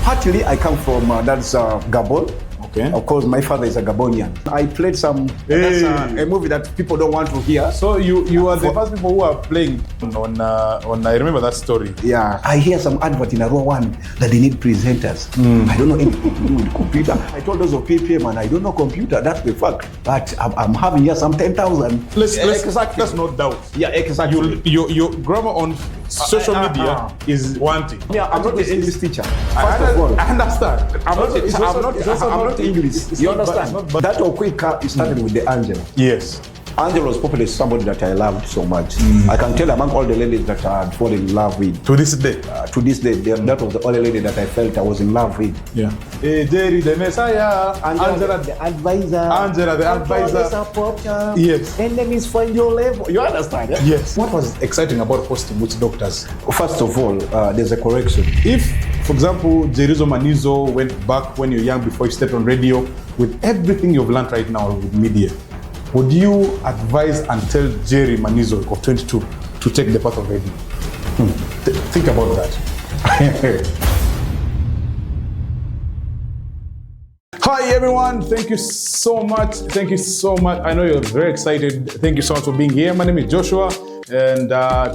Partly, I come from Gabon. Okay. Of course, my father is a Gabonian. I played some. That's a movie that people don't want to hear. So you are the first people who are playing on. I remember that story. Yeah. I hear some advert in Arua 1 that they need presenters. I don't know anything to do with computer. I told those of PPM and I don't know computer. That's the fact. But I'm having here some 10,000. Let's not doubt. Yeah, exactly. Your grammar on social media is one thing. Yeah, I'm not an English teacher. I understand. I'm not English. You understand? But that Okwika is started with the Angela. Yes. Angela was probably somebody that I loved so much. I can tell among all the ladies that I had fallen in love with. To this day? That was the only lady that I felt I was in love with. Yeah. Hey, Jerry, the Messiah. Angela, the advisor. Angela, the advisor. Supporter. Yes. Enemies for your level. You understand? Eh? Yes. What was exciting about hosting with doctors? First of all, there's a correction. If, for example, Jerizo Manizo went back when you're young before you stepped on radio, with everything you've learned right now with media, would you advise and tell Jerry Manizo of 22 to take the path of radio? Think about that. Hi everyone, thank you so much. I know you're very excited. Thank you so much for being here. My name is Joshua and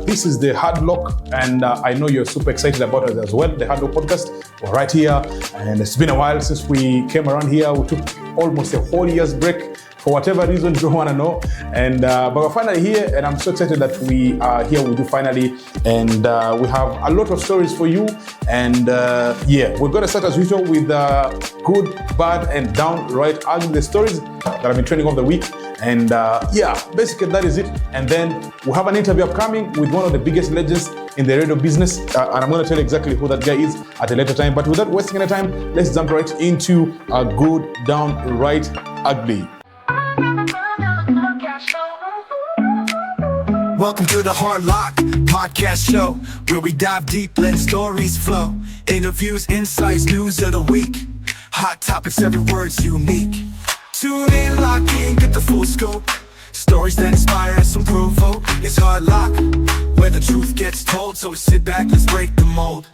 this is the Hard Lock, and I know you're super excited about it as well. The Hard Lock podcast, we're right here, and it's been a while since we came around here. We took almost a whole year's break for whatever reason you don't want to know, and but we're finally here, and I'm so excited that we are here with you finally, and we have a lot of stories for you, and yeah, we're going to start as usual with good, bad, and downright arguing the stories that have been trending over the week, and yeah, basically that is it. And then we have an interview upcoming with one of the biggest legends in the radio business, and I'm going to tell you exactly who that guy is at a later time. But without wasting any time, let's jump right into a good, downright ugly. Welcome to the Hard Lock podcast show, where we dive deep, letting stories flow. Interviews, insights, news of the week. Hot topics, every word's unique. Tune in, lock in, get the full scope. Stories that inspire us and provoke. It's Hard Lock, where the truth gets told. So sit back, let's break the mold.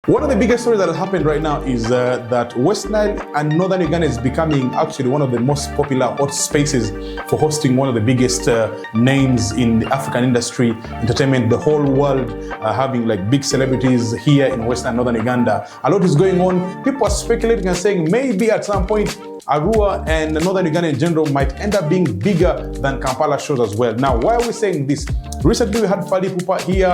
One of the biggest stories that has happened right now is that West Nile and Northern Uganda is becoming actually one of the most popular hot spaces for hosting one of the biggest names in the African industry, entertainment, the whole world, having like big celebrities here in West Nile, Northern Uganda. A lot is going on. People are speculating and saying maybe at some point Arua and Northern Uganda in general might end up being bigger than Kampala shows as well. Now, why are we saying this? Recently, we had Fali Pupa here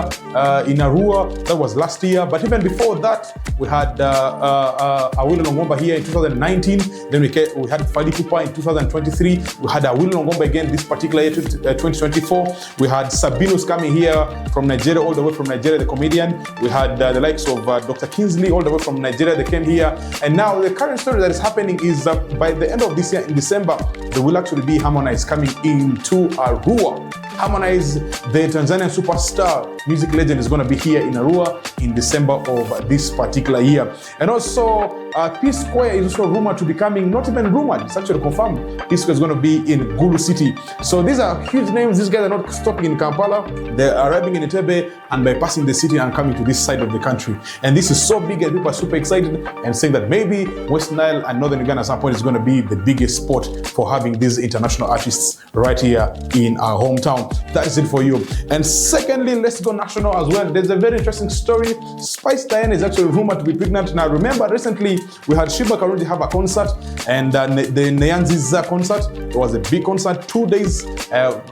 in Arua. That was last year. But even before that, we had Awilo Longomba here in 2019. Then we had Fali Pupa in 2023. We had Awilo Longomba again this particular year, 2024. We had Sabinus coming here from Nigeria, all the way from Nigeria, the comedian. We had the likes of Dr. Kingsley, all the way from Nigeria. They came here. And now the current story that is happening is by the end of this year, in December, there will actually be Harmonize coming into Arua. Harmonize, the Tanzanian superstar music legend, is going to be here in Arua in December of this particular year. And also, P Square is also rumored to be coming, not even rumored, it's actually confirmed. P Square is going to be in Gulu City. So these are huge names. These guys are not stopping in Kampala. They're arriving in Entebbe and bypassing the city and coming to this side of the country. And this is so big and people are super excited and saying that maybe West Nile and Northern Uganda at some point is going to be the biggest spot for having these international artists right here in our hometown. That is it for you. And secondly, let's go national as well. There's a very interesting story. Spice Diana is actually rumored to be pregnant. Now remember, recently we had Shiba Karungi have a concert, and the Nyanzi's concert. It was a big concert, 2 days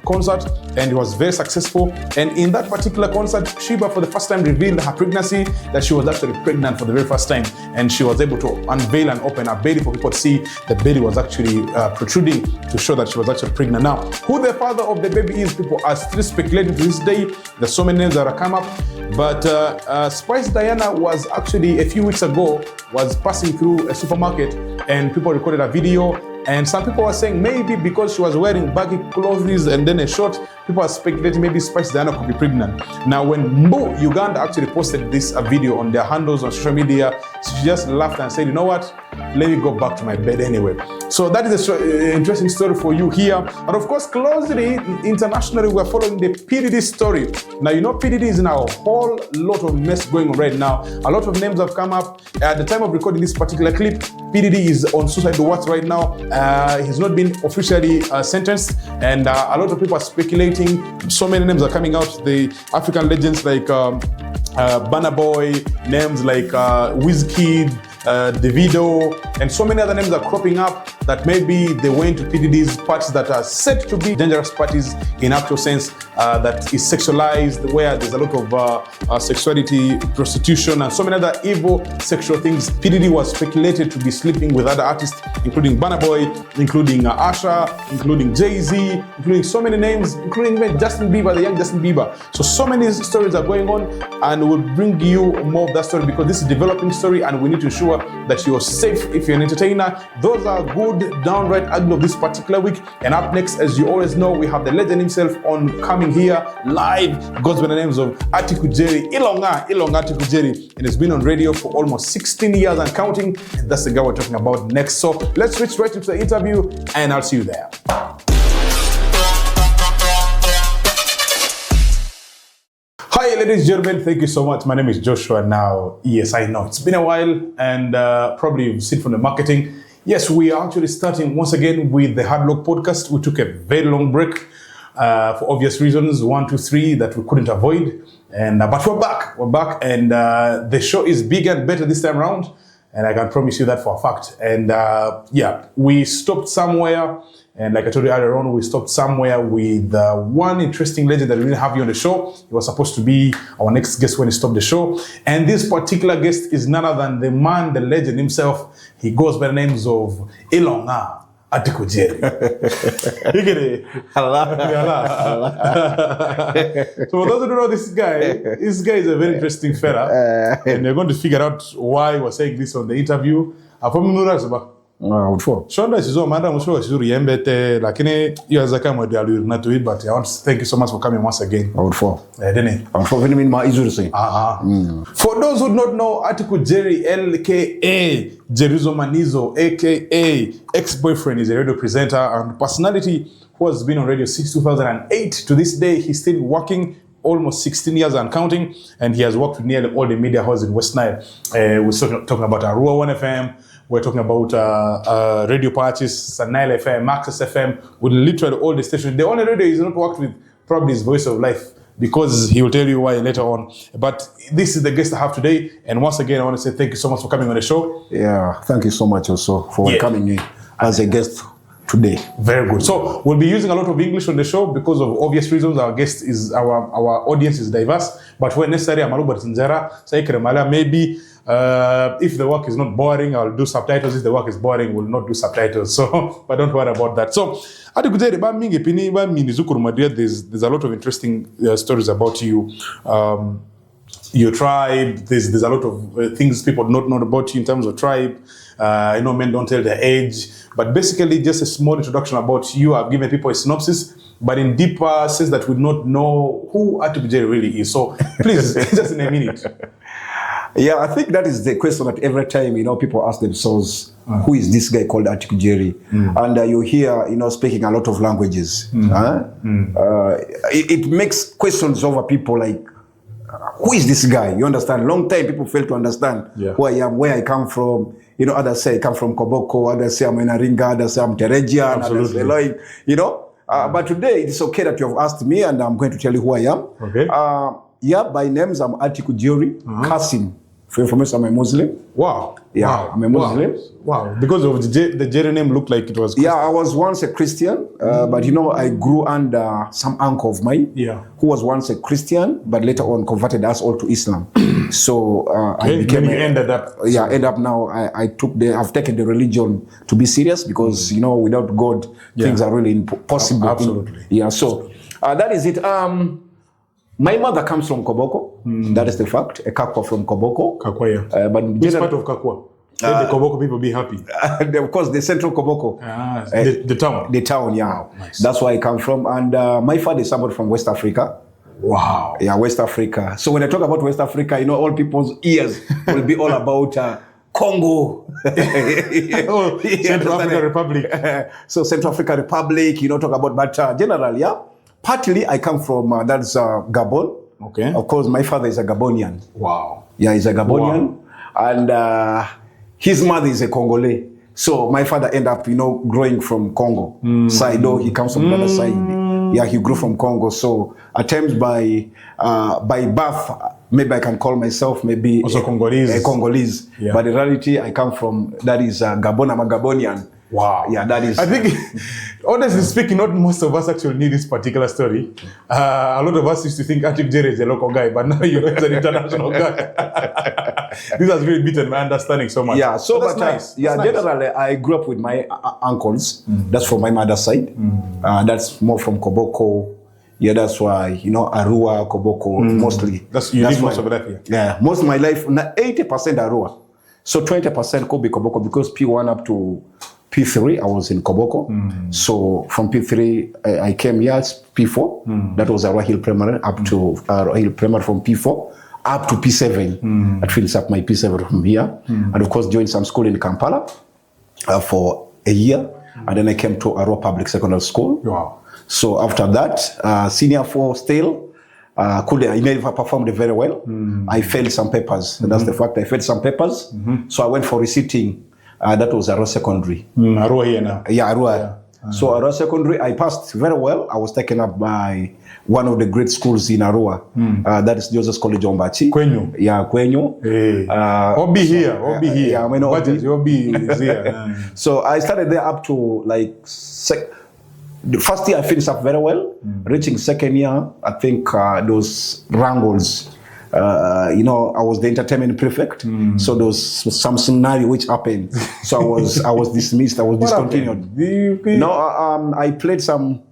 concert, and it was very successful. And in that particular concert, Shiba for the first time revealed her pregnancy, that she was actually pregnant for the very first time, and she was able to unveil and open her belly for people to see the belly was actually protruding to show that she was actually pregnant. Now, who the father of the baby is, people are still speculating to this day. There's so many names that have come up, but Spice Diana was actually a few weeks ago was passing through a supermarket and people recorded a video, and some people were saying maybe because she was wearing baggy clothes and then a short, people are speculating maybe Spice Diana could be pregnant. Now when Mbu Uganda actually posted this video on their handles on social media, she just laughed and said, you know what, let me go back to my bed anyway. So that is an interesting story for you here. And of course, closely, internationally, we're following the PDD story. Now, you know, PDD is in a whole lot of mess going on right now. A lot of names have come up. At the time of recording this particular clip, PDD is on suicide watch right now. He's not been officially sentenced, and a lot of people are speculating. So many names are coming out. The African legends like Burna Boy, names like Wizkid, Davido, and so many other names are cropping up that maybe they went to PDD's parties that are said to be dangerous parties in actual sense, that is sexualized, where there's a lot of sexuality, prostitution, and so many other evil sexual things. PDD was speculated to be sleeping with other artists, including Burna Boy, including Usher, including Jay-Z, including so many names, including even Justin Bieber, the young Justin Bieber. So many stories are going on, and we'll bring you more of that story because this is a developing story, and we need to ensure that you're safe if you're an entertainer. Those are good downright angle of this particular week. And up next, as you always know, we have the legend himself on coming here live. Goes by the names of Atiku Jerry, Ilonga Atiku Jerry, and has been on radio for almost 16 years and counting. And that's the guy we're talking about next. So let's switch right into the interview, and I'll see you there. Hi, ladies and gentlemen, thank you so much. My name is Joshua. Now, yes, I know it's been a while, and probably you've seen from the marketing. Yes, we are actually starting once again with the Hard Luck podcast. We took a very long break for obvious reasons, 1, 2, 3 that we couldn't avoid, and but we're back, and the show is bigger and better this time around, and I can promise you that for a fact. And yeah, we stopped somewhere. And like I told you earlier on, we stopped somewhere with one interesting legend that we didn't have you on the show. He was supposed to be our next guest when he stopped the show. And this particular guest is none other than the man, the legend himself. He goes by the names of Ilonga Atiku Jerry. So for those who don't know this guy is a very interesting fella. And you're going to figure out why we're saying this on the interview. Shonda sizo manda musho sizo yembete lakini you as a camera deal not to it, but I want to thank you so much for coming once again. For those who do not know, Atiku Jerry aka Jerizo Manizo aka Exboyfriend is a radio presenter and personality who has been on radio since 2008. To this day, he's still working, almost 16 years and counting, and he has worked with nearly all the media houses in West Nile. We're talking about Arua 1FM, we're talking about radio parties, Nile FM, Access FM, with literally all the stations. The only radio he's not worked with probably is Voice of Life, because he will tell you why later on. But this is the guest I have today, and once again, I want to say thank you so much for coming on the show. Yeah, thank you so much also for coming in as a guest today. Very good. So we'll be using a lot of English on the show because of obvious reasons. Our guest is our audience is diverse, but when necessary, I'm Ex Angella. Maybe if the work is not boring, I'll do subtitles. If the work is boring, we'll not do subtitles. So, but don't worry about that. So, there's a lot of interesting stories about you. Your tribe, there's a lot of things people don't know about you in terms of tribe. I know men don't tell their age, but basically just a small introduction about you. I've given people a synopsis, but in deeper sense that we not know who Atiku Jerry really is. So please, just in a minute. Yeah, I think that is the question that every time, people ask themselves, who is this guy called Atiku Jerry? And you hear, speaking a lot of languages. It makes questions over people like, who is this guy? You understand? Long time people fail to understand who I am, where I come from. Others say I come from Koboko, others say I'm Enaringa, others say I'm Terejian, others say Lloyd, But today it's okay that you have asked me, and I'm going to tell you who I am. Okay. By names, I'm Atiku Jerry Kasim. For information, I'm a Muslim. Wow. Yeah, wow. I'm a Muslim. Wow. Because of the Jerry name looked like it was Christian. Yeah, I was once a Christian, but I grew under some uncle of mine who was once a Christian, but later on converted us all to Islam. So I became. Then you ended up. Yeah, end up now. I've taken the religion to be serious because without God, things are really impossible. Absolutely. So that is it. My mother comes from Koboko. That is the fact. A Kakwa from Koboko. Kakwa, but which part of Kakwa? Let the Koboko people be happy. Of course, the central Koboko. The town. The town, yeah. Oh, nice. That's where I come from. And my father is somebody from West Africa. Wow. Yeah, West Africa. So when I talk about West Africa, all people's ears will be all about Congo. Central African Republic. So Central African Republic, talk about, but generally, yeah. Partly I come from, that's Gabon. Okay. Of course, my father is a Gabonian. Wow. Yeah, he's a Gabonian. Wow. And his mother is a Congolese. So my father ended up, growing from Congo side, though he comes from the other side. Yeah, he grew from Congo. So at times by birth, maybe I can call myself maybe also Congolese. A Congolese. Yeah. But in reality, I come from, that is Gabon, I'm a Gabonian. Wow. Yeah, that is. I think, honestly speaking, not most of us actually need this particular story. A lot of us used to think Atiku Jerry is a local guy, but now he's an international guy. This has really beaten my understanding so much. Yeah, so that's but nice. Yeah, that's generally, nice. I grew up with my uncles. That's from my mother's side. That's more from Koboko. Yeah, that's why, Arua, Koboko, mostly. You live most of your life here? Yeah, most of my life, 80% Arua. So 20% could be Koboko because P1 up to P3, I was in Koboko. So from P3, I came here as P4. That was Arua Hill Primary, up to Arua Hill Primary from P4, up to P7. That fills up my P7 from here. And of course, joined some school in Kampala for a year. And then I came to Arua Public Secondary School. Wow. So after that, senior 4 still, I never performed very well. I failed some papers. And that's the fact, I failed some papers. So I went for receipting. That was Arua Secondary. Arua here now. Yeah, Arua. So Arua Secondary, I passed very well. I was taken up by one of the great schools in Arua. That is Joseph College Ombachi. Kwenyu. Yeah, Kwenyu. Hey. Obi here. Obi here. Yeah, I mean, Obi is here. So I started there up to the first year I finished up very well. Reaching second year, I think those wrangles. I was the entertainment prefect, so there was some scenario which happened. So I was dismissed. I was discontinued. I played some,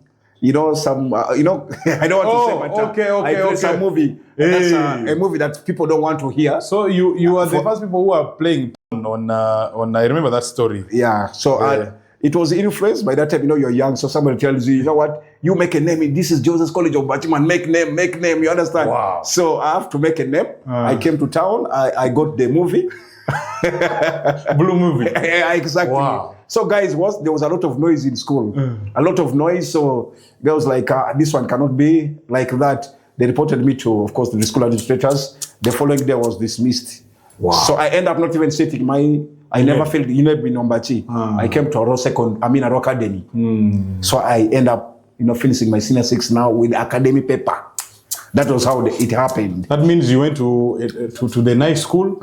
I don't want to say, but I played some movie. Hey. That's a movie that people don't want to hear. So you are the first people who are playing on. I remember that story. Yeah. So it was influenced by that time. You're young, so somebody tells you, what, you make a name. This is Joseph College of Batiman. Make name. You understand? Wow. So I have to make a name. I came to town. I got the movie. Blue movie. Exactly. Wow. So guys, there was a lot of noise in school. A lot of noise. So girls like, this one cannot be like that. They reported me to, of course, the school administrators. The following day I was dismissed. Wow. So I end up not even sitting I never failed in Ombachi. I came to Arua Academy. So I end up, finishing my senior 6 now with academy paper. That was how it happened. That means you went to the nice school?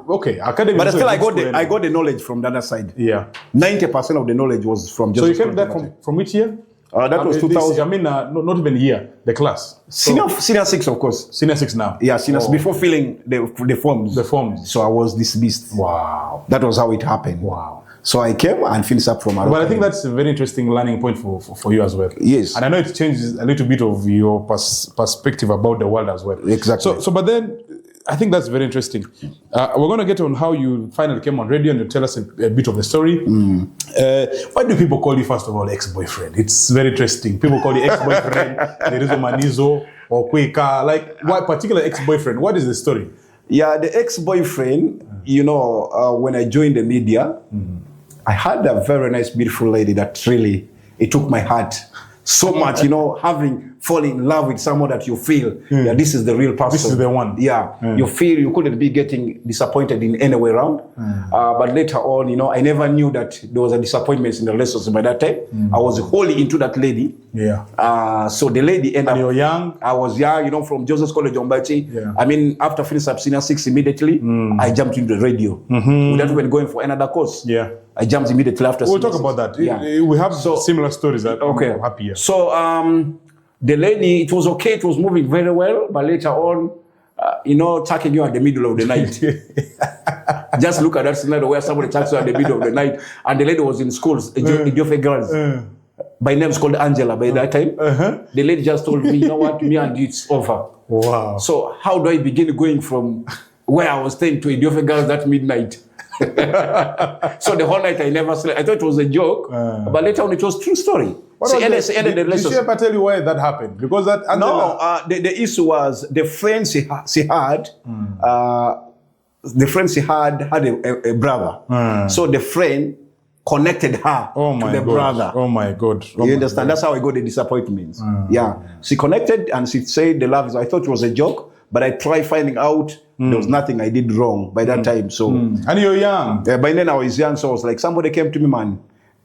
Okay, academy. But still, I got the knowledge from the other side. Yeah. 90% of the knowledge was from Joseph. So you came there from which year? That was 2000. Not even year, the class. Senior 6, of course. Senior 6 now? Yeah, senior before filling the forms. The forms. So I was dismissed. Wow. That was how it happened. Wow. So I came and finished up from Arua. But I think that's a very interesting learning point for you as well. Yes. And I know it changes a little bit of your perspective about the world as well. Exactly. So but then, I think that's very interesting. We're going to get on how you finally came on radio and you tell us a bit of the story. Why do people call you, first of all, ex-boyfriend? It's very interesting. People call you ex-boyfriend, there is a Manizo or Kweka. Like, why particular ex-boyfriend? What is the story? Yeah, the ex-boyfriend, when I joined the media, I had a very nice, beautiful lady that really, it took my heart so much, falling in love with someone that you feel, this is the real person. This is the one. Yeah. You feel you couldn't be getting disappointed in any way around. But later on, I never knew that there was a disappointment in the relationship by that time. I was wholly into that lady. Yeah. So the lady ended up. And you're young? I was young, from Joseph College Ombachi. Yeah. After finishing up senior 6 immediately, I jumped into the radio. Without even going for another course. Yeah. I jumped immediately after. We'll talk about that. Yeah. We have similar stories that I'm happy here. So the lady, it was okay. It was moving very well. But later on, attacking you at the middle of the night. Just look at that scenario where somebody attacks you at the middle of the night. And the lady was in schools, Idiofe girls. My name's called Angela by that time. The lady just told me, what, me and you, it's over. Wow. So how do I begin going from where I was staying to Idiofe girls that midnight? So the whole night I never slept. I thought it was a joke, but later on it was true story. Did she ever tell you why that happened? Because that Angela... No, the issue was the friends she had. the friend she had a brother. So the friend connected her to the brother. Oh my God. You understand? That's how I got the disappointments. Yeah. She connected and she said the love is, I thought it was a joke, but I tried finding out there was nothing I did wrong by that time. So And you're young. by then I was young, so I was like, somebody came to me, man.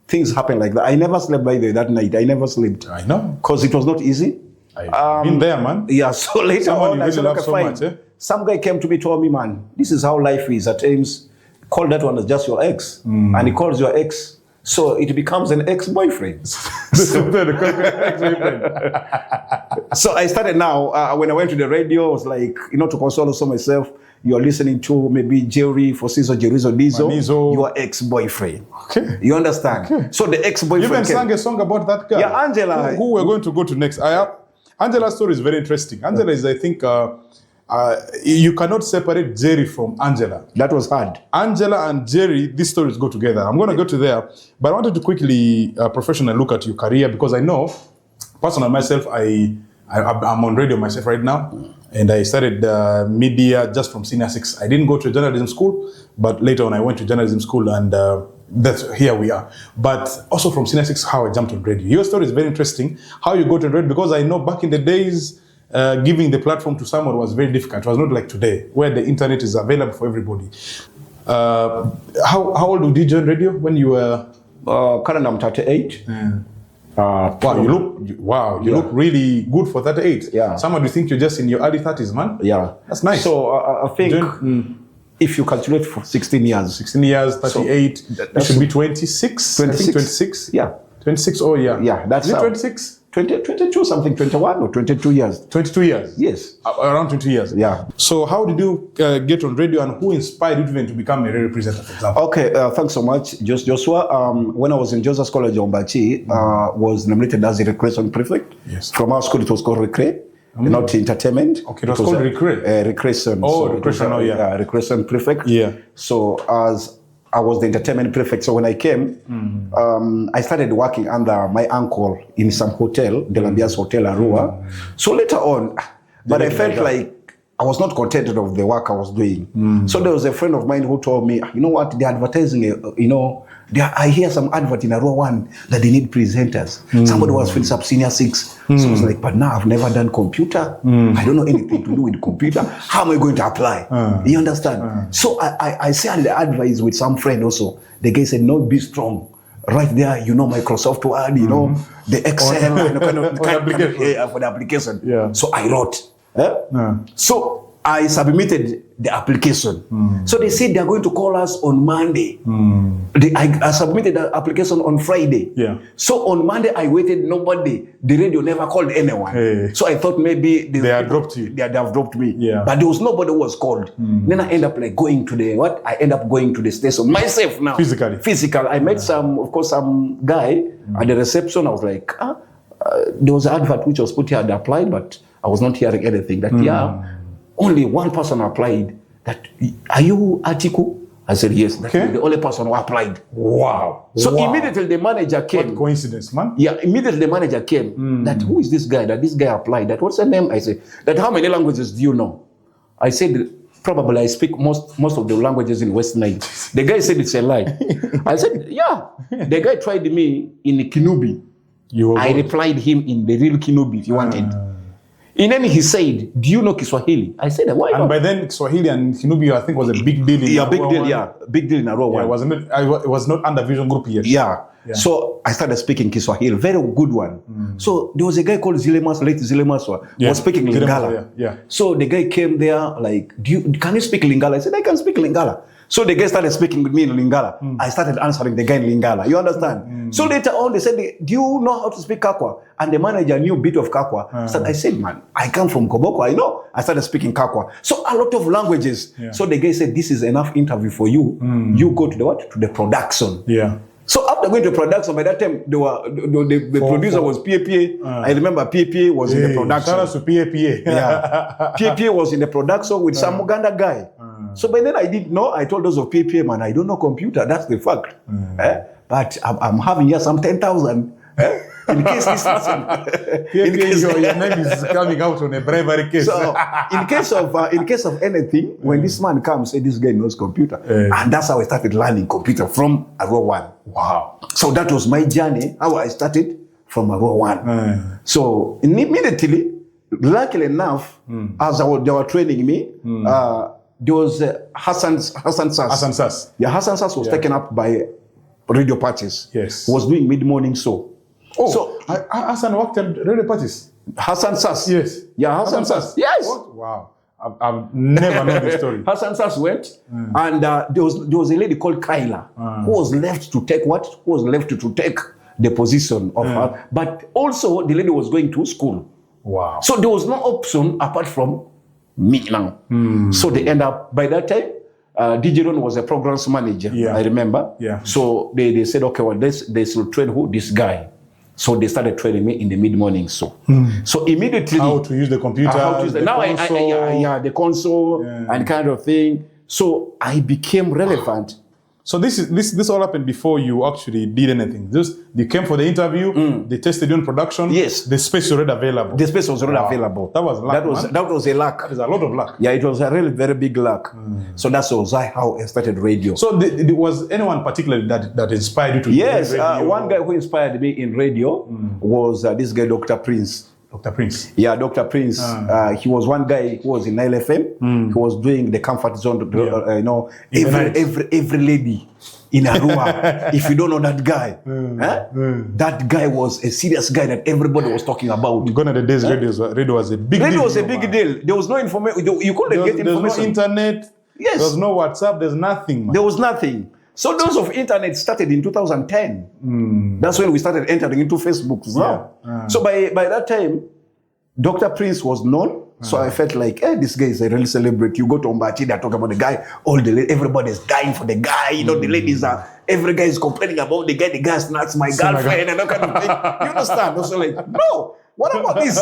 Things happen like that. I never slept by the that night. I never slept. I know. Because it was not easy. I've been there, man. Yeah, so later Someone on, you I really said, love okay, so fine. much, eh? Some guy came to me, told me, man, this is how life is. At times, call that one as just your ex. And he calls your ex. So it becomes an ex-boyfriend. So I started now, when I went to the radio, I was like, to console also myself, you're listening to maybe Jerry, Fosizo, Jerizo, Dizo, your ex-boyfriend. Okay. You understand? Okay. So the ex-boyfriend You even sang a song about that guy. Yeah, Angela. Who we're going to go to next. Angela's story is very interesting. Angela is, I think, you cannot separate Jerry from Angela. That was hard. Angela and Jerry, these stories go together. I'm going to go to there, but I wanted to quickly professionally look at your career because I know, personally myself, I'm on radio myself right now, and I started media just from Senior 6. I didn't go to journalism school, but later on I went to journalism school, and that's here we are. But also from Senior 6, how I jumped on radio. Your story is very interesting, how you got on radio, because I know back in the days, giving the platform to someone was very difficult. It was not like today, where the internet is available for everybody. How old did you join radio when you were? Currently I'm 38. Wow, you look really good for 38. Yeah. Someone would think you're just in your early 30s, man. Yeah. That's nice. So I think if you calculate for 16 years. 16 years, 38, so that should be 26. 26. I think 26. Yeah. 26, oh yeah. Yeah, that's Is it 26? 22 something, 21 or 22 years. 22 years? Yes. Around 20 years? Yeah. So how did you get on radio, and who inspired you even to become a radio presenter, for example? Okay, thanks so much, Joshua. When I was in Joseph College, Ombachi, was nominated as the recreation prefect. Yes. From our school, it was called RecRec, not entertainment. Okay, it was called RecRec. Recreation. Oh, recreation, recreation prefect. Yeah. So as I was the entertainment prefect. So when I came, I started working under my uncle in some hotel, the Lambias Hotel, Arua. So later on, but I felt like I was not contented of the work I was doing. So there was a friend of mine who told me, you know what, they're advertising, I hear some advert in Arua 1 that they need presenters. Somebody was finished up Senior 6. So I was like, but now I've never done computer. I don't know anything to do with computer. How am I going to apply? You understand? So I shared the advice with some friend also. The guy said, no, be strong. Right there, Microsoft Word, the Excel, for the application. Yeah. So I wrote. So I submitted the application. So they said they're going to call us on Monday. I submitted the application on Friday. Yeah. So on Monday I waited, nobody. The radio never called anyone. Hey. So I thought maybe they had dropped you. They have dropped me. Yeah. But there was nobody who was called. Then I end up going to the station myself now. Physical. I met some guy at the reception. I was like, there was an advert which was put here, I'd applied, but I was not hearing anything. Only one person applied. That, are you Atiku? I said, yes. That's the only person who applied. Wow. So immediately the manager came. What coincidence, man. Yeah, immediately the manager came. That, who is this guy? That this guy applied. That, what's the name? I said, that how many languages do you know? I said, probably I speak most of the languages in West Nile. The guy said it's a lie. I said, yeah. The guy tried me in Kinubi. I replied him in the real Kinubi if you wanted. And then he said, do you know Kiswahili? I said, why not? And by then, Kiswahili and Kinubi, I think, was a big deal in Arua. Big deal in Arua. It was not under Vision Group yet. Yeah. So I started speaking Kiswahili, very good one. So there was a guy called late Zilemaswa, was speaking Lingala. So the guy came there, like, can you speak Lingala? I said, I can speak Lingala. So the guy started speaking with me in Lingala. I started answering the guy in Lingala. You understand? So later on, they said, do you know how to speak Kakwa? And the manager knew a bit of Kakwa. So I said, man, I come from Koboko, I know. I started speaking Kakwa. So a lot of languages. So the guy said, this is enough interview for you. You go to the production. Yeah. So after going to production, by that time, the producer was PAPA. I remember PAPA was in the production. Shout out to PAPA. Yeah. PAPA was in the production with some Uganda guy. So by then I didn't know. I told those of PAPA, man, I don't know computer. That's the fact. But I'm having here some 10,000. In case this person, your name is coming out on a bravery case. So in case of anything, when this man comes, say this guy knows computer, and that's how I started learning computer from Arua 1. Wow! So that was my journey. How I started from Arua 1. So immediately, luckily enough, as they were training me, there was Hassan Sass. Yeah, Hassan Sass was taken up by radio parties. Yes. Was doing mid-morning show. Oh, so Hassan worked at radio parties? Hassan Sass. Yes. Yeah, Hassan Sass. Yes. What? Wow. I've never known the story. Hassan Sass went, and there was a lady called Kyla who was left to take what? Who was left to take the position of her. But also the lady was going to school. Wow. So there was no option apart from me now. So they end up, by that time, DJ Ron was a programs manager, I remember. Yeah. So they said, okay, well, they should train who? This guy. So they started training me in the mid-morning. So immediately... How to use the computer, the console and kind of thing. So I became relevant. So this all happened before you actually did anything. You came for the interview, they tested you in production. Yes. The space was already available. The space was already available. That was luck, that was a luck. That is a lot of luck. Yeah, it was a really very big luck. So that was how I started radio. So was anyone particularly that inspired you to do radio? One guy who inspired me in radio was this guy, Dr. Prince. Dr. Prince. Yeah, Dr. Prince. He was one guy who was in Nile FM. He was doing the comfort zone. Every lady in Arua, if you don't know that guy, that guy was a serious guy that everybody was talking about. Gone are the days radio was a big deal. Radio was a big deal. There was no information. You couldn't get information. There was no internet. Yes. There was no WhatsApp. There's nothing. Man. There was nothing. So those of internet started in 2010. That's when we started entering into Facebook. So by that time, Dr. Prince was known. So I felt like, this guy is a real celebrity. You go to Ombachi, they talk about the guy. Everybody's dying for the guy. You know, the ladies every guy is complaining about the guy. The guy snatched my girlfriend and that kind of thing. You understand? Also like, no, what about this?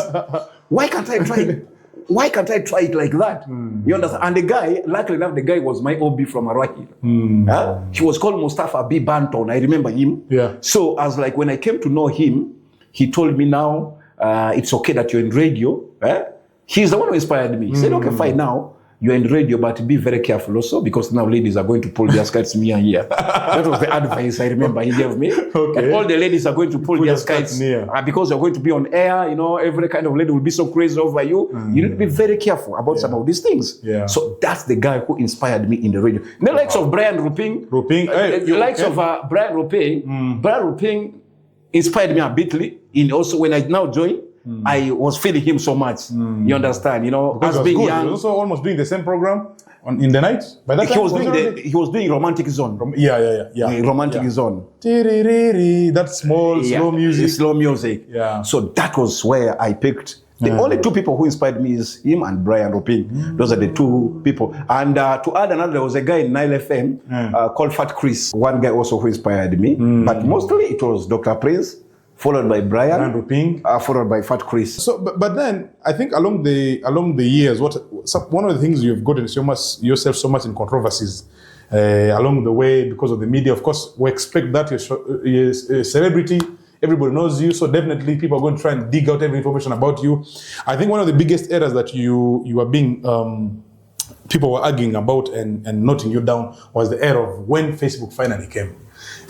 Why can't I try it? Why can't I try it like that? You understand? And the guy, luckily enough, the guy was my OB from Arua. He was called Mustafa B. Banton. I remember him. Yeah. So I was like, when I came to know him, he told me now, it's okay that you're in radio. He's the one who inspired me. He said, okay, fine, now you're in radio, but be very careful also, because now ladies are going to pull their skirts near here. That was the advice I remember he gave me. Okay. And all the ladies are going to pull their skirts because you're going to be on air. You know, every kind of lady will be so crazy over you. You need to be very careful about some of these things. Yeah. So that's the guy who inspired me in the radio. The likes of Brian Ruping. The likes of Brian Ruping. Brian Ruping inspired me a bit. Also, when I now join, I was feeling him so much. You understand? You know, because as being young, he was also almost doing the same program in the night. By that time, he was doing Romantic Zone. Romantic Zone. That small slow music. Slow music. Yeah. So that was where I picked. The only two people who inspired me is him and Brian Ruping. Those are the two people. And to add another, there was a guy in Nile FM called Fat Chris. One guy also who inspired me. But mostly it was Dr. Prince, followed by Brian Ruping, followed by Fat Chris. So, but then I think along the years, one of the things you've gotten yourself so much in controversies along the way because of the media. Of course, we expect that you're a celebrity. Everybody knows you, so definitely people are going to try and dig out every information about you. I think one of the biggest errors that you are being people were arguing about and noting you down was the era of when Facebook finally came.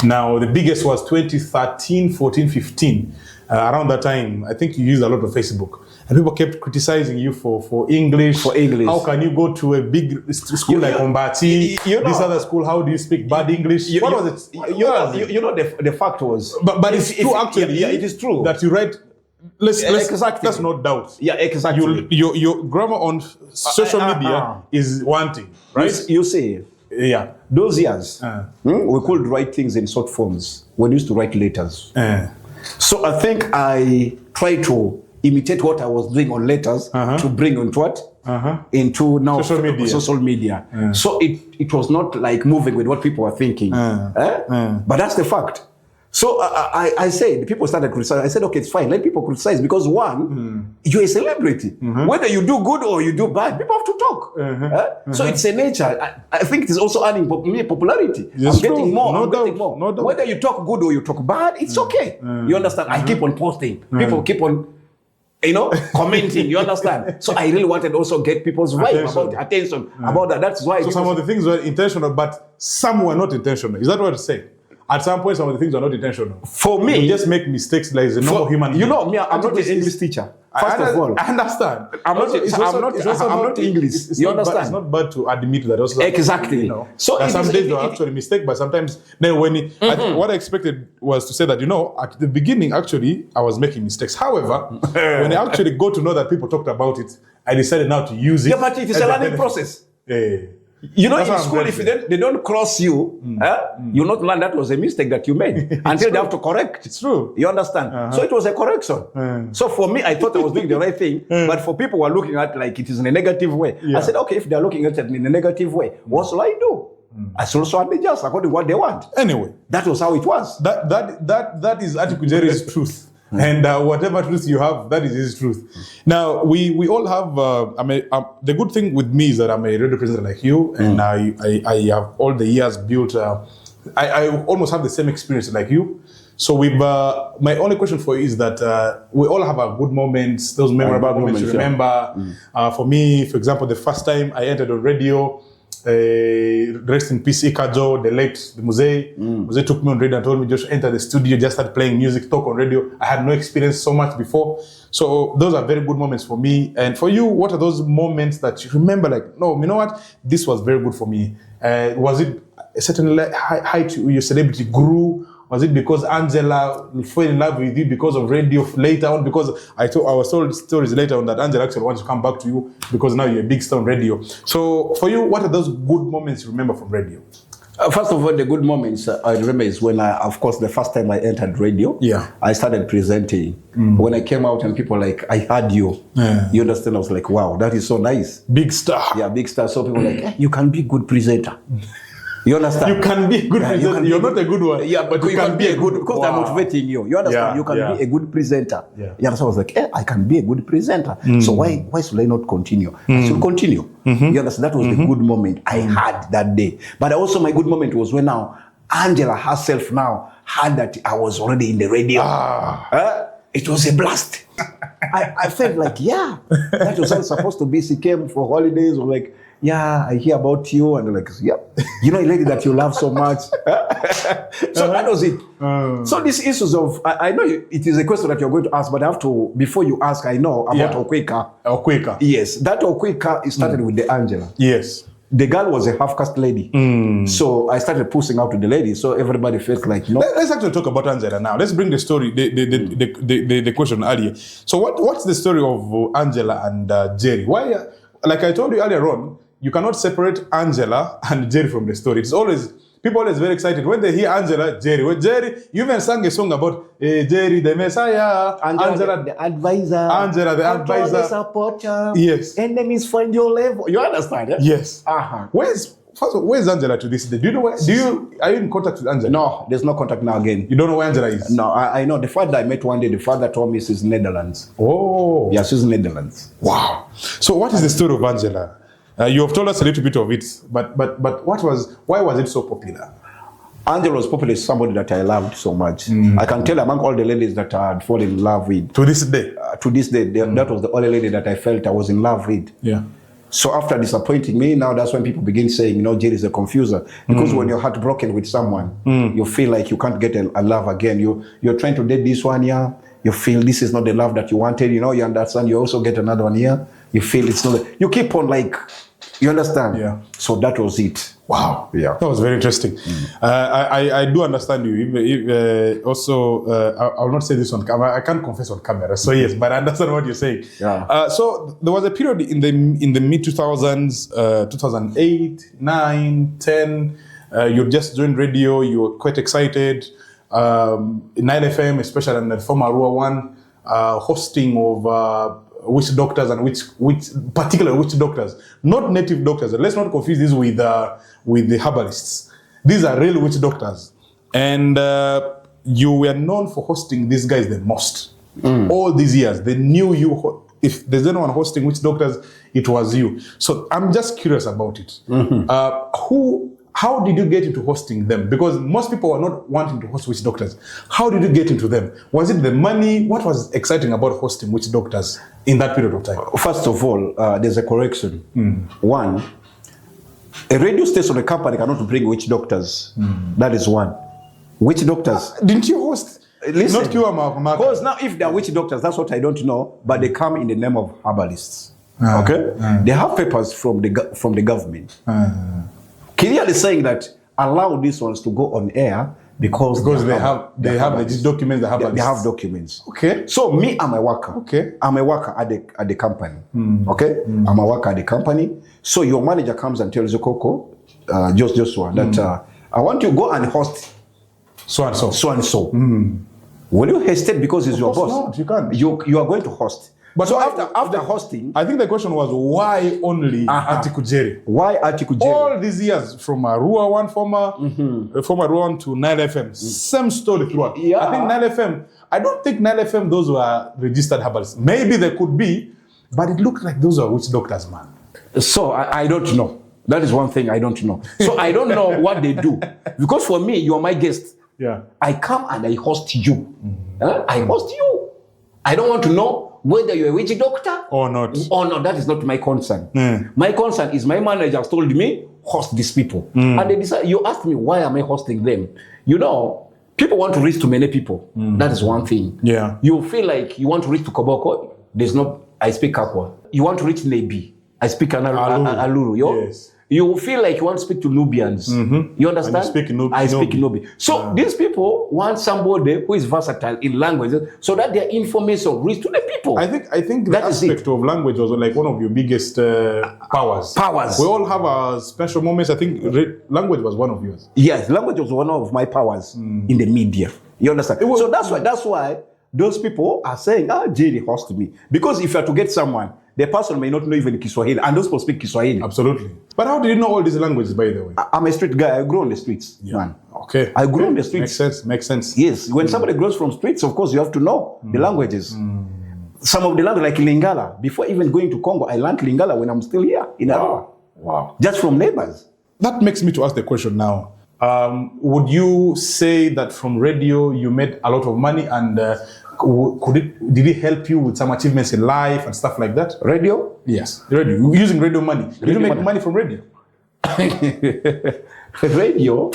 Now, the biggest was 2013, 14, 15. Around that time, I think you used a lot of Facebook. And people kept criticizing you for English. For English. How can you go to a big school like Ombati, this other school, how do you speak bad English? What was it? The fact was... But it's true, actually. Yeah, it is true. That you write... Let's not doubt. Yeah, exactly. Your grammar on social media is one thing, right? You see... Yeah, those years, we could write things in short forms. We used to write letters. So I think I tried to imitate what I was doing on letters to bring into what? Into now social media. So it was not like moving with what people were thinking. But that's the fact. So I said, people started criticizing. I said, okay, it's fine. Let people criticize because one, you're a celebrity. Whether you do good or you do bad, people have to talk. So it's a nature. I think it is also earning me popularity. Yes, I'm getting more. No I'm getting doubt. more. No doubt. Whether you talk good or you talk bad, it's okay. You understand? I keep on posting. People keep on, commenting. You understand? So I really wanted to also get people's vibe about attention about that. That's why. So some of the things were intentional, but some were not intentional. Is that what you're saying? At some point, some of the things are not intentional. For me, you just make mistakes like a normal human being. You know me, I'm not an English teacher. First of all, I understand. I'm not English. You understand? It's not bad to admit that also. Exactly. So some days there are actually mistake, but sometimes then when what I expected was to say that at the beginning actually I was making mistakes. However, when I actually got to know that people talked about it, I decided now to use it. Yeah, but it is a learning process. In school, if they don't cross you, you not learn that was a mistake that you made until they have to correct. It's true. You understand? So it was a correction. So for me, I thought I was doing the right thing, but for people who are looking at like it is in a negative way, I said, okay, if they are looking at it in a negative way, what shall I do? I should also adjust according to what they want. Anyway, that was how it was. That is Atiku Jerry's truth. And whatever truth you have, that is his truth. Now, we all have, the good thing with me is that I'm a radio presenter like you, and I have all the years built, I almost have the same experience like you. So my only question for you is that we all have our good moments, those memorable moments you remember. For me, for example, the first time I entered on radio, rest in peace, Ikajo, the late Muzee. Muzee took me on radio and told me just enter the studio, just start playing music, talk on radio. I had no experience so much before. So those are very good moments for me. And for you, what are those moments that you remember like, no, you know what? This was very good for me. Was it a certain height your celebrity grew? Was it because Angela fell in love with you because of radio later on? Because I was told stories later on that Angela actually wants to come back to you because now you're a big star on radio. So for you, what are those good moments you remember from radio? First of all, the good moments I remember is when of course, the first time I entered radio, I started presenting. When I came out and people like, I heard you. You understand? I was like, wow, that is so nice. Big star. Yeah, big star. So people were like, you can be a good presenter. You understand? You can be a good presenter. You're not a good one. Yeah, but you can be a good, because they're motivating you. You understand? You can be a good presenter. Yeah. You understand? I was like, I can be a good presenter. So why should I not continue? I should continue. You understand? That was the good moment I had that day. But also my good moment was when now Angela herself now heard that I was already in the radio. It was a blast. I felt like, that was how it's supposed to be. She came for holidays. Or like, I hear about you. And like, you know a lady that you love so much. So that was it. So these issues of, I know it is a question that you're going to ask, but I have to, before you ask, I know about Okweka. Okweka. Yes, that Okweka started with the Angela. Yes. The girl was a half-caste lady. So I started pushing out to the lady. So everybody felt like, Let's actually talk about Angela now. Let's bring the story, the question earlier. So what's the story of Angela and Jerry? Why, like I told you earlier on, you cannot separate Angela and Jerry from the story. It's always, people always very excited when they hear Angela, Jerry. Well, Jerry, you even sang a song about Jerry, the Messiah, Angela, the advisor, Angela, the advisor, the supporter. Yes. Enemies find your level. You understand? Eh? Yes. Where's Angela to this day? Do you know where? Are you in contact with Angela? No, there's no contact now again. You don't know where Angela is? No, I know. The father I met one day, the father told me she's in Netherlands. Oh. Yeah, she's in Netherlands. Wow. So what is the story of Angela? You have told us a little bit of it, but why was it so popular? Angela was popular, somebody that I loved so much. I can tell among all the ladies that I had fallen in love with. To this day? That was the only lady that I felt I was in love with. Yeah. So after disappointing me, now that's when people begin saying, Jerry is a confuser. Because when you're heartbroken with someone, you feel like you can't get a love again. You're trying to date this one here. You feel this is not the love that you wanted. You understand. You also get another one here. You feel it's not. You keep on like, you understand? Yeah. So that was it. Wow. Yeah. That was very interesting. I do understand you. Also, I will not say this on camera. I can't confess on camera. So yes, but I understand what you're saying. Yeah. So there was a period in the mid 2000s, 2008, 9, 10. You just joined radio. You were quite excited. 9FM, especially on the former Arua one, hosting of witch doctors and particular witch doctors, not native doctors. Let's not confuse this with the herbalists. These are real witch doctors. And you were known for hosting these guys the most. All these years, they knew you. If there's anyone hosting Witch Doctors, it was you. So I'm just curious about it. How did you get into hosting them? Because most people were not wanting to host Witch Doctors. How did you get into them? Was it the money? What was exciting about hosting Witch Doctors in that period of time? First of all, there's a correction. One, a radio station, a company cannot bring Witch Doctors. That is one. Witch Doctors. Didn't you host? Listen, not cure Mark. Because now if they are witch doctors, that's what I don't know, but they come in the name of herbalists. They have papers from the government. Clearly saying that allow these ones to go on air because they have the documents. They have documents. Okay. So me, I'm a worker. Okay. I'm a worker at the company. Okay. I'm a worker at the company. So your manager comes and tells you, Coco, Joshua, that I want you to go and host so and so. So and so. Will you hesitate because he's your boss? Not, you can't. You are going to host. But so after hosting, I think the question was why only Atiku Jerry? Why Atiku Jerry? All these years from Arua one former Arua one to Nile FM, same story throughout. Yeah. I think Nile FM. I don't think Nile FM those were registered herbalists. Maybe they could be, but it looked like those were witch doctors, man. So I don't know. That is one thing I don't know. So I don't know what they do because for me you are my guest. Yeah. I come and I host you. I host you. I don't want to know whether you're a witch doctor or not. Or not. That is not my concern. My concern is my manager has told me, host these people. And they decide, you ask me, why am I hosting them? You know, people want to reach to many people. That is one thing. Yeah. You feel like you want to reach to Koboko. There's no, I speak Kakwa. You want to reach Nebi. I speak Aluru. Yes. You feel like you want to speak to Nubians. You understand? I speak Nubi. So these people want somebody who is versatile in languages so that their information reach to the people. I think the aspect of language was like one of your biggest powers. We all have our special moments. I think language was one of yours. Yes, language was one of my powers in the media. You understand? So that's why those people are saying, Jerry host me. Because if you are to get someone, the person may not know even Kiswahili, and those people speak Kiswahili. Absolutely. But how did you know all these languages, by the way? I'm a street guy. I grew on the streets, man. Okay. I grew on the streets. Makes sense. Yes. When somebody grows from streets, of course, you have to know the languages. Some of the language, like Lingala. Before even going to Congo, I learned Lingala when I'm still here in Arua. Wow. Just from neighbors. That makes me to ask the question now. Would you say that from radio you made a lot of money, and did it help you with some achievements in life and stuff like that? Radio? Yes, radio. Using radio money. Did you make money from radio? Radio?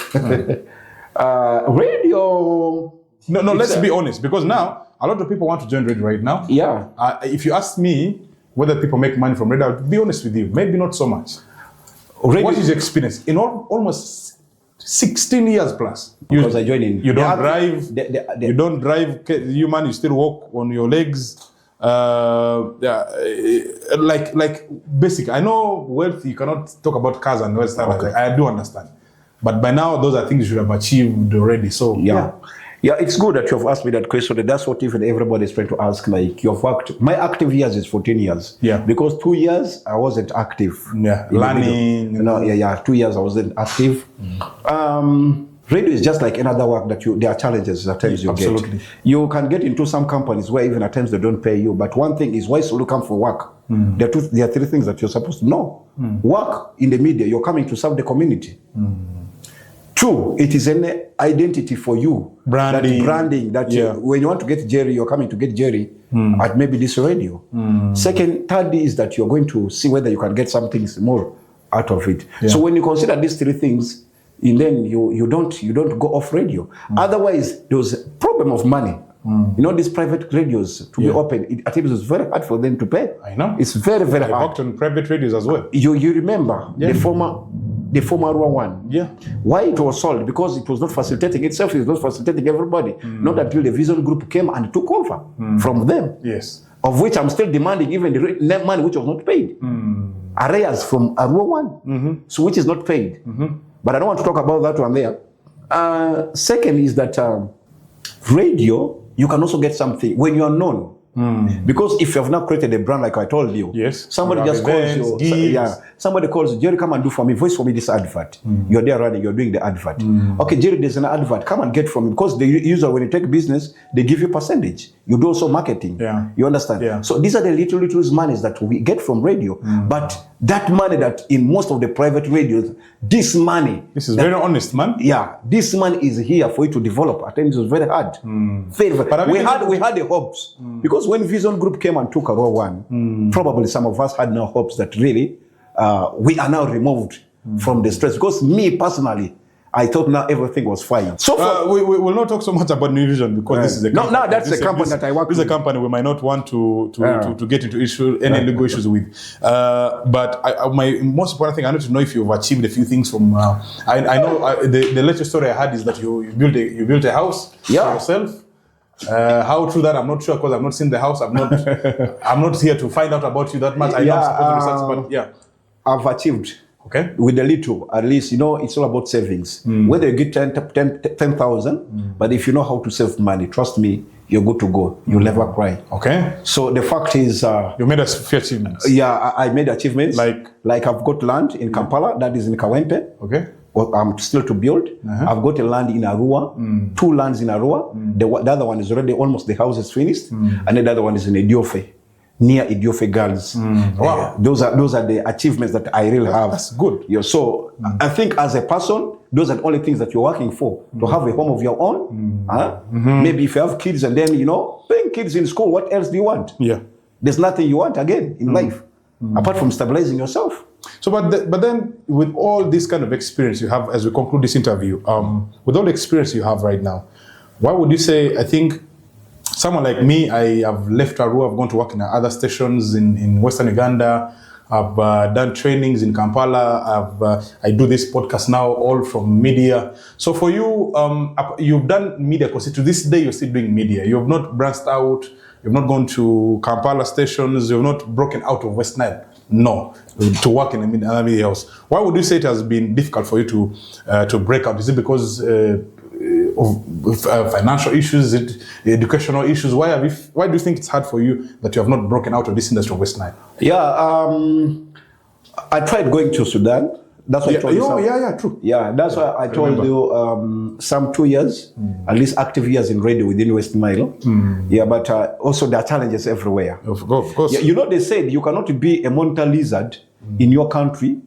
Radio... No, let's be honest, because now a lot of people want to join radio right now. Yeah. If you ask me whether people make money from radio, I'll be honest with you, maybe not so much. Radio, what is your experience? In almost 16 years plus. Because I joined in. You don't drive. You don't drive. You man, you still walk on your legs. Like basic. I know wealth. You cannot talk about cars and wealth stuff. Okay. I do understand. But by now, those are things you should have achieved already. So yeah, it's good that you have asked me that question. That's what even everybody is trying to ask. Like, you've worked. My active years is 14 years. Yeah. Because 2 years I wasn't active. Yeah. Learning. 2 years I wasn't active. Radio is just like another work that there are challenges at times you get. You can get into some companies where even at times they don't pay you. But one thing is, why should you come for work? There are three things that you're supposed to know. Work in the media, you're coming to serve the community. 2, it is an identity for you. Branding. When you want to get Jerry, you're coming to get Jerry at maybe this radio. Third is that you're going to see whether you can get some things more out of it. Yeah. So when you consider these 3 things, and then you don't go off radio. Otherwise, there was a problem of money. You know, these private radios to be open, I think it was very hard for them to pay. I know. It's very, very hard. I worked on private radios as well. You remember the former Arua one? Yeah. Why it was sold? Because it was not facilitating itself, it was not facilitating everybody. Not until the Vision Group came and took over from them. Yes. Of which I'm still demanding even the money which was not paid. Arrears from Arua one, so which is not paid. But I don't want to talk about that one there. Second is that radio, you can also get something. When you are known, Because if you have not created a brand like I told you, somebody just calls you, somebody calls you, Jerry, come and do for me, voice for me this advert. You're there running, you're doing the advert. Okay, Jerry, there's an advert, come and get from me. Because the user, when you take business, they give you percentage. You do also marketing. You understand? So these are the little monies that we get from radio. But that money that in most of the private radios, this money. This is very honest, man. Yeah, this money is here for you to develop. At times it was very hard. Very. But we had the hopes. Because when Vision Group came and took Arua 1, probably some of us had no hopes that really we are now removed from the stress. Because me personally, I thought now everything was fine. So we will not talk so much about New Vision because this is a company. No, that's the company that I work with. This is a company we might not want to get into any legal issues with. But my most important thing, I need to know if you've achieved a few things from. I know the latest story I had is that you built a house for yourself. How true that I'm not sure because I've not seen the house. I'm not here to find out about you that much. I know I'm supposed to research, but I've achieved. Okay. With a little, at least, you know, it's all about savings. Whether you get 10,000, but if you know how to save money, trust me, you're good to go. You'll never cry. Okay. So the fact is... you made a few achievements. Yeah, I made achievements. Like I've got land in Kampala, that is in Kawempe. Okay. I'm still to build. I've got a land in Arua, 2 lands in Arua. The other one is already almost, the house is finished. And then the other one is in Idiofe, near Idiofe Girls. Wow. Those are the achievements that I really have. That's good. Yeah, so I think as a person, those are the only things that you're working for. To have a home of your own. Maybe if you have kids and then, you know, paying kids in school, what else do you want? Yeah. There's nothing you want again in life, apart from stabilizing yourself. So, but then with all this kind of experience you have, as we conclude this interview, with all the experience you have right now, why would you say, I think, someone like me, I have left Arua, I've gone to work in other stations in Western Uganda, I've done trainings in Kampala, I do this podcast now, all from media. So for you, you've done media, because to this day you're still doing media. You have not branched out, you've not gone to Kampala stations, you've not broken out of West Nile. No, to work in another media house. Why would you say it has been difficult for you to break out? Is it because of financial issues, is it educational issues? Why do you think it's hard for you that you have not broken out of this industry of West Nile? Yeah, I tried going to Sudan. That's why I told you. True. Yeah, that's why I told you some 2 years, at least active years in radio within West Nile. Yeah, but also there are challenges everywhere. Of course. Yeah, you know, they said you cannot be a monitor lizard in your country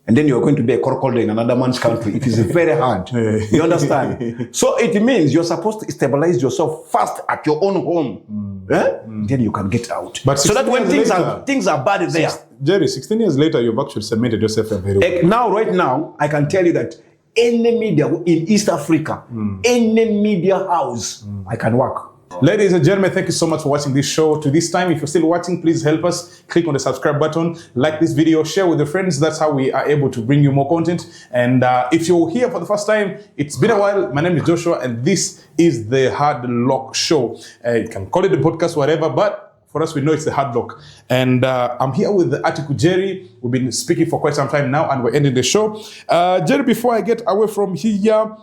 and then you're going to be a crocodile in another man's country. It is very hard. You understand? So it means you're supposed to stabilize yourself first at your own home. Then you can get out. But so that when things are bad there. Jerry, 16 years later, you've actually cemented yourself very well. Right now, I can tell you that any media in East Africa, any media house, I can work. Ladies and gentlemen, thank you so much for watching this show. To this time, if you're still watching, please help us. Click on the subscribe button, like this video, share with your friends. That's how we are able to bring you more content. And if you're here for the first time, it's been a while. My name is Joshua, and this is the Hard Lock Show. You can call it the podcast, whatever, but for us, we know it's the Hard Lock. And I'm here with Atiku Jerry. We've been speaking for quite some time now, and we're ending the show. Jerry, before I get away from here,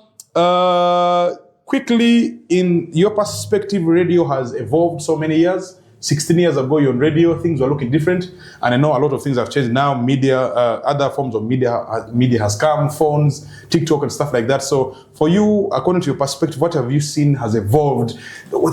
quickly, in your perspective, radio has evolved so many years. 16 years ago, you're on radio, things were looking different. And I know a lot of things have changed now. Media, other forms of media has come, phones, TikTok and stuff like that. So for you, according to your perspective, what have you seen has evolved?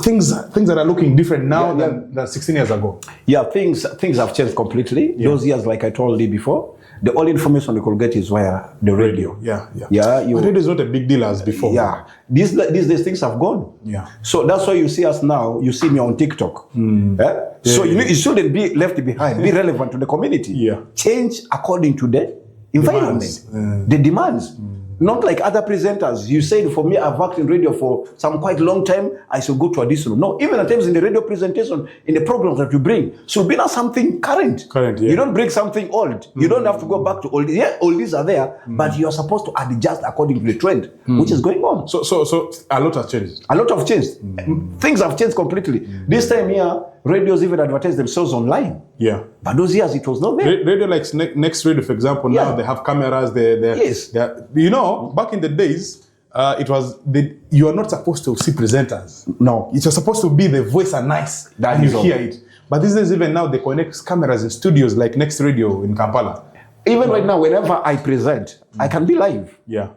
Things that are looking different now than 16 years ago. Yeah, things have changed completely. Those years, like I told you before, the only information you could get is via the radio. But radio is not a big deal as before. Yeah. These days things have gone. Yeah. So that's why you see us now, you see me on TikTok. So it shouldn't be left behind, be relevant to the community. Yeah. Change according to the environment, the demands. Not like other presenters. You said, for me, I've worked in radio for some quite long time, I should go traditional. No, even at times in the radio presentation, in the programs that you bring, should be not something current. You don't bring something old. You don't have to go back to old. Yeah, oldies are there, but you're supposed to adjust according to the trend, which is going on. So a lot has changed. A lot have changed. Things have changed completely. This time here, radios even advertise themselves online. Yeah. But those years, it was not there. Radio like Next Radio, for example, now they have cameras. Yes. You know, back in the days, you are not supposed to see presenters. No. It's supposed to be the voice are nice That and is you all. hear it. But these days, even now, they connect cameras in studios like Next Radio in Kampala. Even right now, whenever I present, I can be live. Yeah.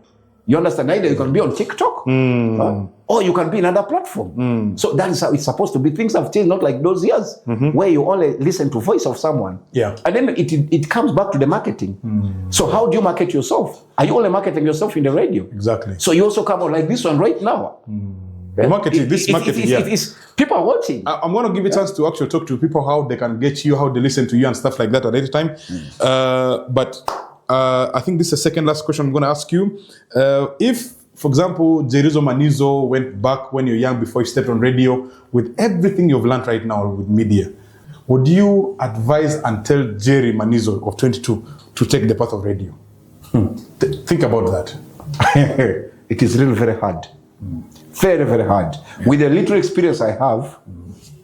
You understand? Either you can be on TikTok or you can be in another platform. So that is how it's supposed to be. Things have changed, not like those years where you only listen to voice of someone. Yeah. And then it comes back to the marketing. So how do you market yourself? Are you only marketing yourself in the radio? Exactly. So you also come out like this one right now. Marketing, people are watching. I'm going to give you a chance to actually talk to people how they can get you, how they listen to you and stuff like that at any time. But I think this is the second last question I'm going to ask you. If, for example, Jerizo Manizo went back when you're young before you stepped on radio, with everything you've learned right now with media, would you advise and tell Jerry Manizo of 22 to take the path of radio? Think about that. It is really very hard. Very, very hard. With the little experience I have,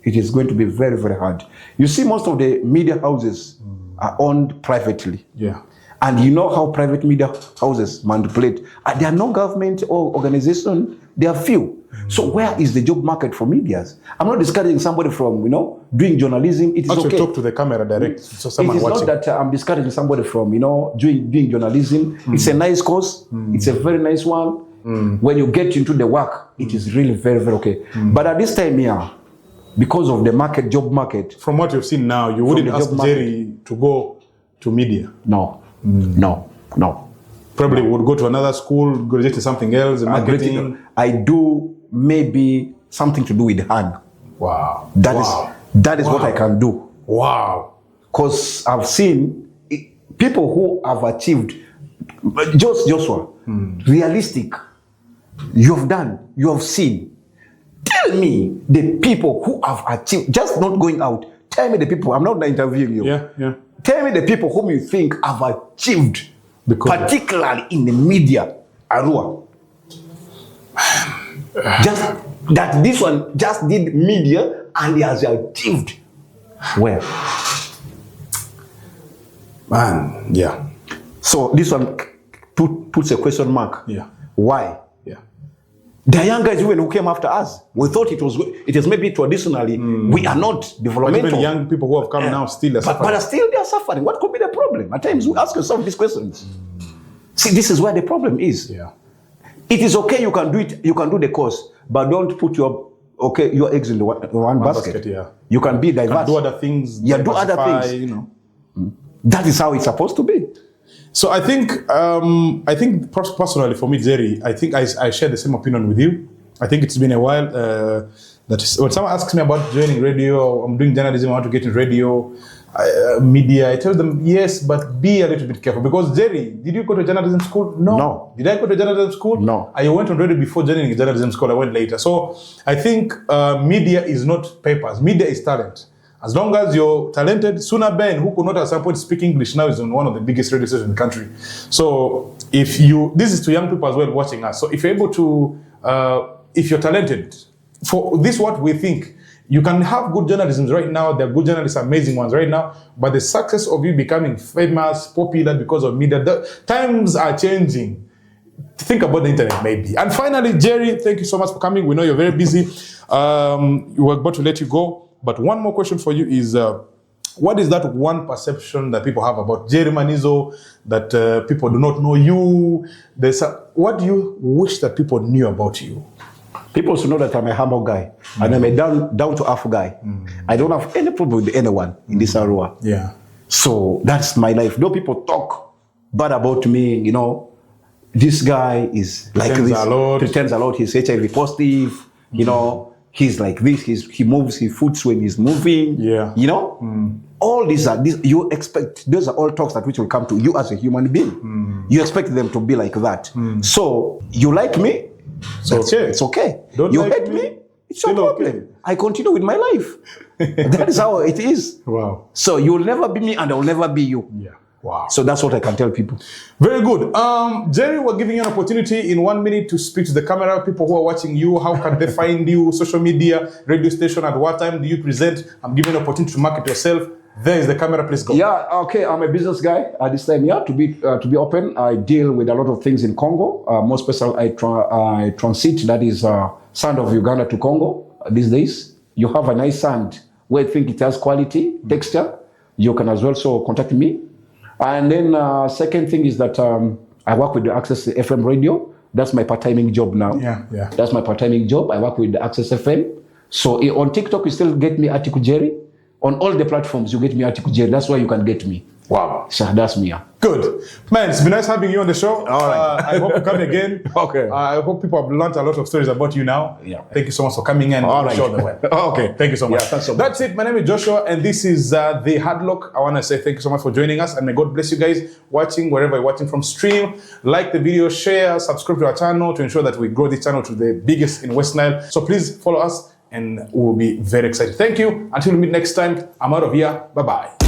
it is going to be very, very hard. You see, most of the media houses are owned privately. Yeah. And you know how private media houses manipulate. There are no government or organization, there are few. So where is the job market for medias? I'm not discouraging somebody from, doing journalism. It is actually okay. Talk to the camera direct. So someone it is watching. not that I'm discouraging somebody from, doing journalism. It's a nice course. It's a very nice one. When you get into the work, it is really very, very okay. But at this time here, because of the job market. From what you've seen now, you wouldn't ask Jerry to go to media? No. Probably would go to another school, graduate to something else, marketing. I do maybe something to do with hand. Wow. That is what I can do. Wow. Because I've seen people who have achieved, Joshua, realistic. You have done, you have seen. Tell me the people who have achieved, just not going out. Tell me the people, I'm not interviewing you. Yeah. Tell me the people whom you think have achieved, particularly in the media, Arua. Just that this one just did media and he has achieved. Where? Man, yeah. So this one puts a question mark. Yeah. Why? Yeah. The young guys even who came after us, we thought it is maybe traditionally we are not developmental. But even young people who have come now still are suffering. But still they are suffering. What could be the problem? At times we ask yourself these questions. See, this is where the problem is. Yeah. It is okay, you can do it, you can do the course, but don't put your eggs in the one basket. Yeah. You can be diverse. Can do other things. Yeah, do other things. That is how it's supposed to be. So I think personally for me, Jerry, I think I share the same opinion with you. I think it's been a while that when someone asks me about joining radio, I'm doing journalism, I want to get in radio, media, I tell them yes, but be a little bit careful. Because Jerry, did you go to journalism school? No. Did I go to journalism school? No. I went on radio before joining journalism school. I went later. So I think media is not papers. Media is talent. As long as you're talented, Suna Ben, who could not at some point speak English, now is on one of the biggest radio stations in the country. So this is to young people as well watching us. So if you're able to, if you're talented, for this what we think, you can have good journalism right now. There are good journalists, amazing ones right now. But the success of you becoming famous, popular because of media, the times are changing. Think about the internet maybe. And finally, Jerry, thank you so much for coming. We know you're very busy. We're about to let you go. But one more question for you is, what is that one perception that people have about Jerry Manizo, that people do not know you? What do you wish that people knew about you? People should know that I'm a humble guy and I'm a down-to-earth guy. I don't have any problem with anyone in this Arua. Yeah. So that's my life. No people talk bad about me, This guy is like this. Pretends a lot. He's HIV positive, He's like this. He moves his foot when he's moving. Yeah. All these you expect. Those are all talks which will come to you as a human being. You expect them to be like that. So you like me? It's okay. Don't you like hate me? It's no problem. Okay. I continue with my life. That is how it is. Wow. So you'll never be me, and I'll never be you. Yeah. Wow. So that's what I can tell people. Very good. Jerry, we're giving you an opportunity in 1 minute to speak to the camera. People who are watching you, how can they find you? Social media, radio station, at what time do you present? I'm giving you an opportunity to market yourself. There is the camera, please go. Yeah, okay, I'm a business guy at this time. Yeah, to be open, I deal with a lot of things in Congo. More special, I transit, that is sand of Uganda to Congo these days. You have a nice sand where you think it has quality, texture. You can as well so contact me. And then second thing is that I work with the Access FM radio. That's my part-timing job now. Yeah. That's my part-timing job. I work with the Access FM. So on TikTok, you still get me Atiku Jerry. On all the platforms, you get me Atiku Jerry. That's where you can get me. Wow. So that's me. Yeah. Good. Man, it's been nice having you on the show. All right. I hope you come again. Okay. I hope people have learned a lot of stories about you now. Yeah. Thank you so much for coming in. All right. Show the way. Okay. Thank you so much. Yeah, thanks so much. That's it. My name is Joshua, and this is The Hardlock. I want to say thank you so much for joining us, and may God bless you guys watching wherever you're watching from. Stream, like the video, share, subscribe to our channel to ensure that we grow this channel to the biggest in West Nile. So please follow us, and we'll be very excited. Thank you. Until we meet next time, I'm out of here. Bye-bye.